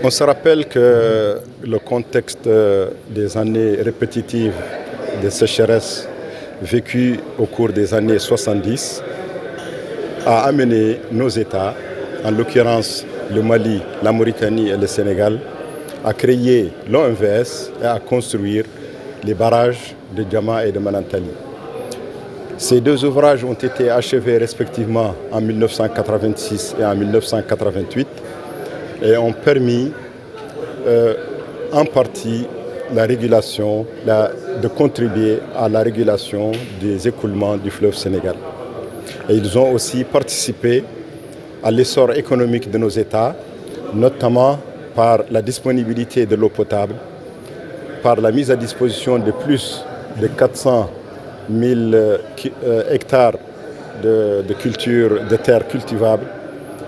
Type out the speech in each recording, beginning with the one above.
On se rappelle que le contexte des années répétitives de sécheresse vécues au cours des années 70 a amené nos États, en l'occurrence le Mali, la Mauritanie et le Sénégal, à créer l'OMVS et à construire les barrages de Diama et de Manantali. Ces deux ouvrages ont été achevés respectivement en 1986 et en 1988 et ont permis en partie de contribuer à la régulation des écoulements du fleuve Sénégal. Et ils ont aussi participé à l'essor économique de nos États, notamment par la disponibilité de l'eau potable, par la mise à disposition de plus de 400 000 hectares de terres cultivables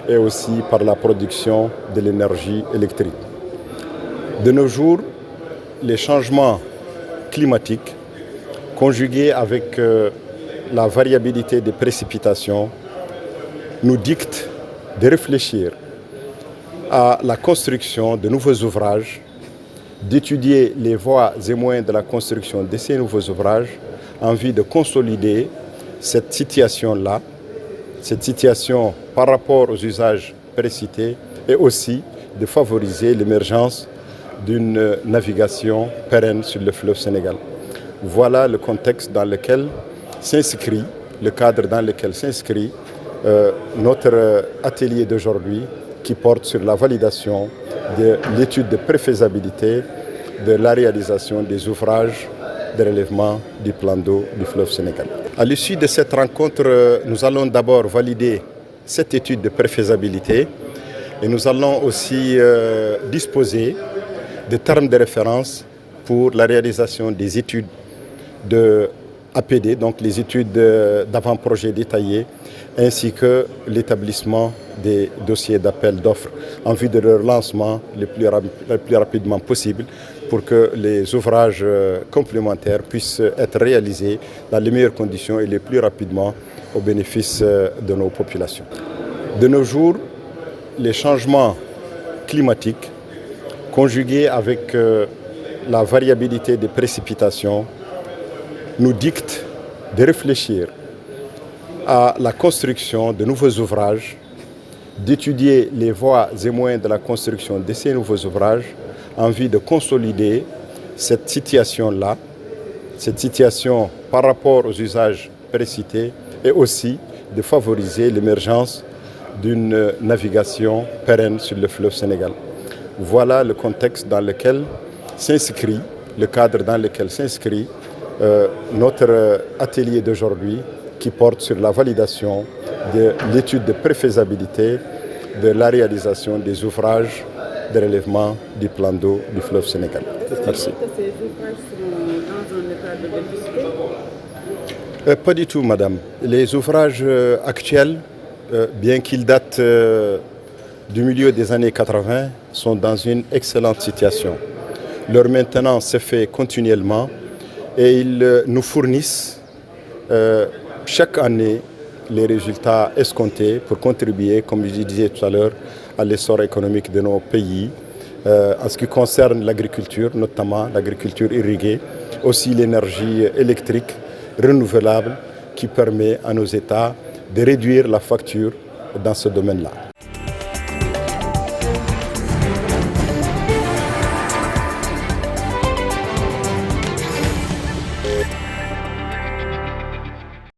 et aussi par la production de l'énergie électrique. De nos jours, les changements climatiques, conjugués avec la variabilité des précipitations, nous dictent de réfléchir à la construction de nouveaux ouvrages, d'étudier les voies et moyens de la construction de ces nouveaux ouvrages en vue de consolider cette situation-là, cette situation par rapport aux usages précités et aussi de favoriser l'émergence d'une navigation pérenne sur le fleuve Sénégal. Voilà le contexte dans lequel s'inscrit, le cadre dans lequel s'inscrit notre atelier d'aujourd'hui qui porte sur la validation de l'étude de préfaisabilité de la réalisation des ouvrages de relèvement du plan d'eau du fleuve Sénégal. À l'issue de cette rencontre, nous allons d'abord valider cette étude de préfaisabilité et nous allons aussi disposer de termes de référence pour la réalisation des études de APD, donc les études d'avant-projet détaillés, ainsi que l'établissement des dossiers d'appel d'offres en vue de leur lancement le plus rapidement possible pour que les ouvrages complémentaires puissent être réalisés dans les meilleures conditions et les plus rapidement au bénéfice de nos populations. De nos jours, les changements climatiques, conjugués avec la variabilité des précipitations, nous dictent de réfléchir à la construction de nouveaux ouvrages, d'étudier les voies et moyens de la construction de ces nouveaux ouvrages en vue de consolider cette situation-là, cette situation par rapport aux usages précités et aussi de favoriser l'émergence d'une navigation pérenne sur le fleuve Sénégal. Voilà le contexte dans lequel s'inscrit, le cadre dans lequel s'inscrit notre atelier d'aujourd'hui qui porte sur la validation de l'étude de préfaisabilité de la réalisation des ouvrages de relèvement du plan d'eau du fleuve Sénégal. Merci. Est-ce que ces ouvrages sont dans un état de vétusté? Pas du tout, madame. Les ouvrages actuels, bien qu'ils datent du milieu des années 80, sont dans une excellente situation. Leur maintenance se fait continuellement et ils nous fournissent chaque année les résultats escomptés pour contribuer, comme je disais tout à l'heure, à l'essor économique de nos pays. En ce qui concerne l'agriculture, notamment l'agriculture irriguée, aussi l'énergie électrique renouvelable qui permet à nos États de réduire la facture dans ce domaine-là.